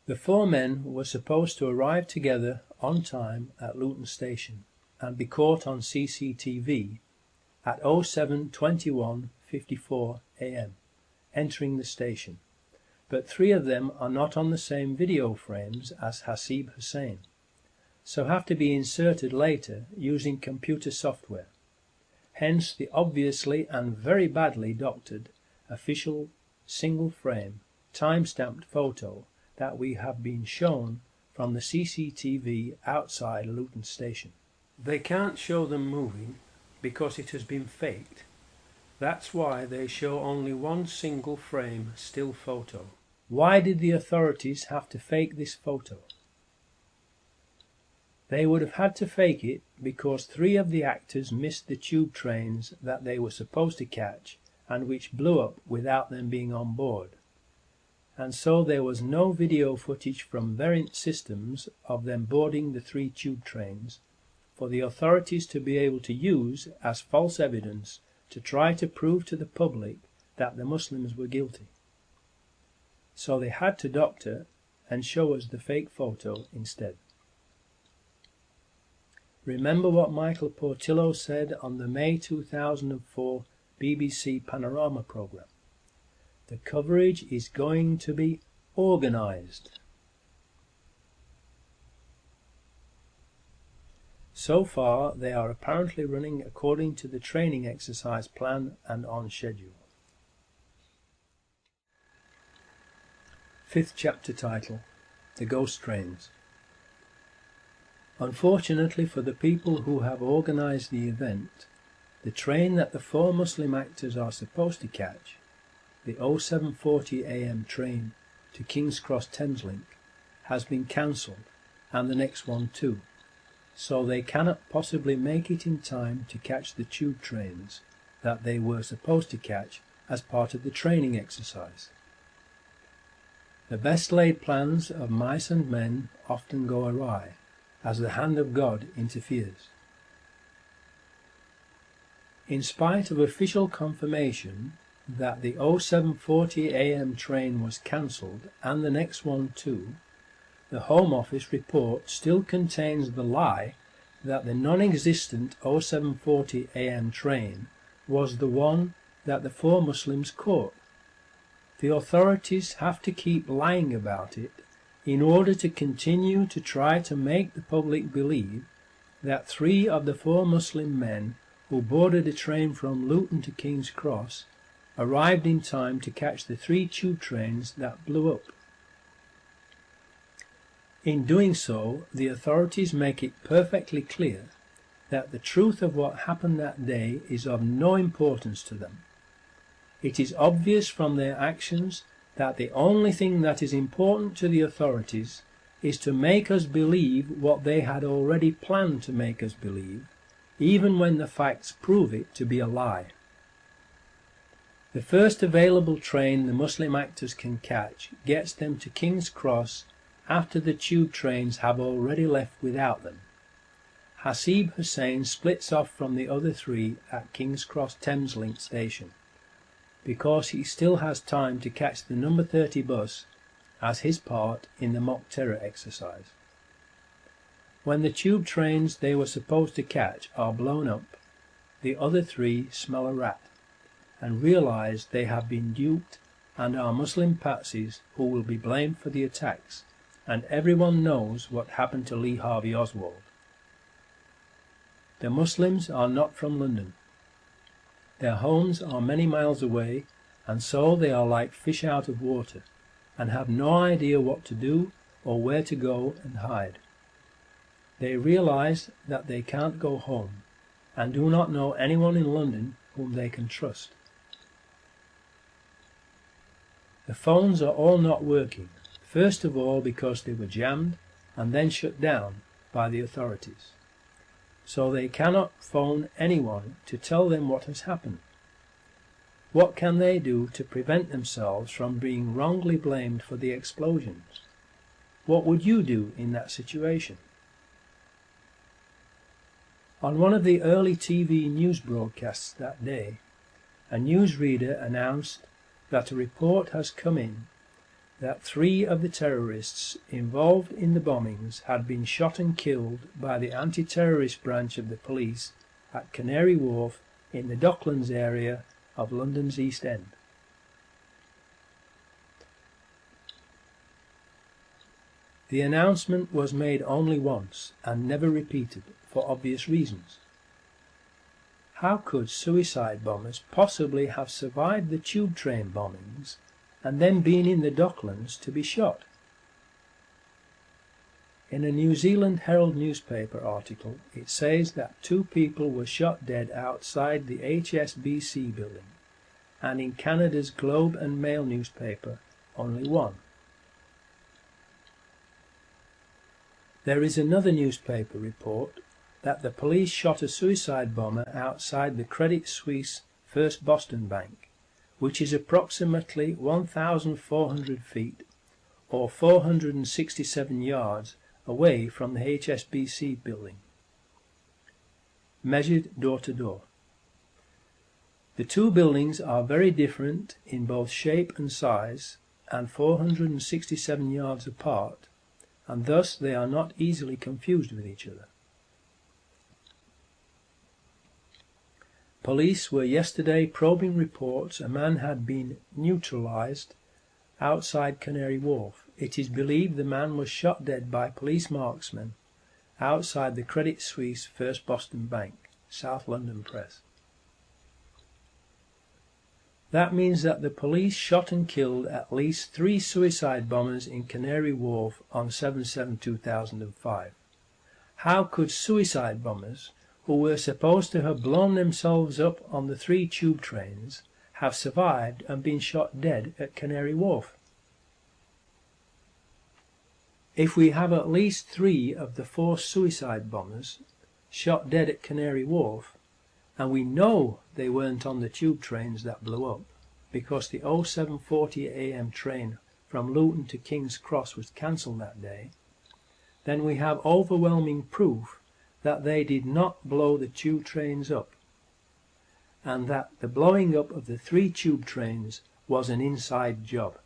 The four men were supposed to arrive together on time at Luton Station and be caught on CCTV at 07:21:54 am, entering the station, but three of them are not on the same video frames as Hasib Hussain, so have to be inserted later using computer software. Hence the obviously and very badly doctored official single frame time-stamped photo that we have been shown from the CCTV outside Luton Station. They can't show them moving because it has been faked. That's why they show only one single frame still photo. Why did the authorities have to fake this photo? They would have had to fake it because three of the actors missed the tube trains that they were supposed to catch and which blew up without them being on board. And so there was no video footage from Verint Systems of them boarding the three tube trains for the authorities to be able to use as false evidence to try to prove to the public that the Muslims were guilty. So they had to doctor and show us the fake photo instead. Remember what Michael Portillo said on the May 2004 BBC Panorama programme. The coverage is going to be organised. So far, they are apparently running according to the training exercise plan and on schedule. Fifth chapter title, The Ghost Trains. Unfortunately for the people who have organised the event, the train that the four Muslim actors are supposed to catch, the 07:40 am train to King's Cross Thameslink, has been cancelled, and the next one too, so they cannot possibly make it in time to catch the tube trains that they were supposed to catch as part of the training exercise. The best laid plans of mice and men often go awry, as the hand of God interferes. In spite of official confirmation that the 07:40 am train was cancelled and the next one too, the Home Office report still contains the lie that the non-existent 07:40 am train was the one that the four Muslims caught. The authorities have to keep lying about it in order to continue to try to make the public believe that three of the four Muslim men who boarded a train from Luton to King's Cross arrived in time to catch the three tube trains that blew up. In doing so, the authorities make it perfectly clear that the truth of what happened that day is of no importance to them. It is obvious from their actions that the only thing that is important to the authorities is to make us believe what they had already planned to make us believe, even when the facts prove it to be a lie. The first available train the Muslim actors can catch gets them to King's Cross after the tube trains have already left without them. Hasib Hussain splits off from the other three at King's Cross Thameslink station, because he still has time to catch the number 30 bus as his part in the mock terror exercise. When the tube trains they were supposed to catch are blown up, the other three smell a rat and realise they have been duped and are Muslim patsies who will be blamed for the attacks, and everyone knows what happened to Lee Harvey Oswald. The Muslims are not from London. Their homes are many miles away, and so they are like fish out of water, and have no idea what to do or where to go and hide. They realise that they can't go home, and do not know anyone in London whom they can trust. The phones are all not working, first of all because they were jammed and then shut down by the authorities. So they cannot phone anyone to tell them what has happened. What can they do to prevent themselves from being wrongly blamed for the explosions? What would you do in that situation? On one of the early TV news broadcasts that day, a newsreader announced that a report has come in that 3 of the terrorists involved in the bombings had been shot and killed by the anti-terrorist branch of the police at Canary Wharf in the Docklands area of London's East End. The announcement was made only once and never repeated for obvious reasons. How could suicide bombers possibly have survived the tube train bombings and then been in the Docklands to be shot? In a New Zealand Herald newspaper article, it says that 2 people were shot dead outside the HSBC building, and in Canada's Globe and Mail newspaper, only 1. There is another newspaper report that the police shot a suicide bomber outside the Credit Suisse First Boston Bank, which is approximately 1,400 feet or 467 yards away from the HSBC building, measured door to door. The 2 buildings are very different in both shape and size, and 467 yards apart, and thus they are not easily confused with each other. Police were yesterday probing reports a man had been neutralized outside Canary Wharf. It is believed the man was shot dead by police marksmen outside the Credit Suisse First Boston Bank, South London Press. That means that the police shot and killed at least 3 suicide bombers in Canary Wharf on 7/7/2005. How could suicide bombers, who were supposed to have blown themselves up on the 3 tube trains, have survived and been shot dead at Canary Wharf? If we have at least 3 of the 4 suicide bombers shot dead at Canary Wharf, and we know they weren't on the tube trains that blew up, because the 07:40 AM train from Luton to King's Cross was cancelled that day, then we have overwhelming proof that they did not blow the tube trains up, and that the blowing up of the 3 tube trains was an inside job.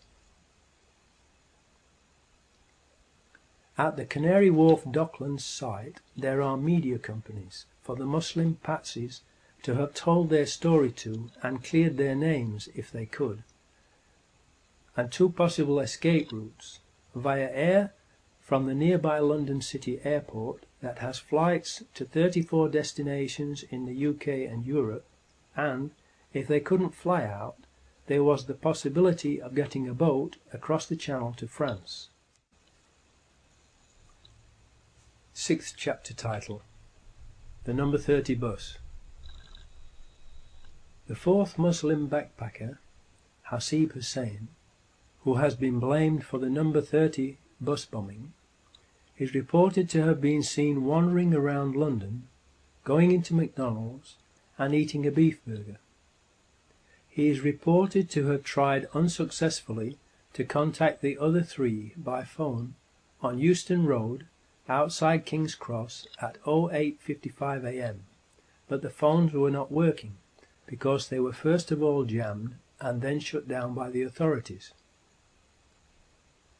At the Canary Wharf Docklands site there are media companies for the Muslim patsies to have told their story to and cleared their names if they could, and 2 possible escape routes: via air from the nearby London City Airport that has flights to 34 destinations in the UK and Europe, and, if they couldn't fly out, there was the possibility of getting a boat across the Channel to France. 6th chapter title: The number 30 bus. The 4th Muslim backpacker, Hasib Hussain, who has been blamed for the number 30 bus bombing, is reported to have been seen wandering around London, going into McDonald's and eating a beef burger. He is reported to have tried unsuccessfully to contact the other 3 by phone on Euston Road outside King's Cross at 08:55 AM, but the phones were not working because they were first of all jammed and then shut down by the authorities.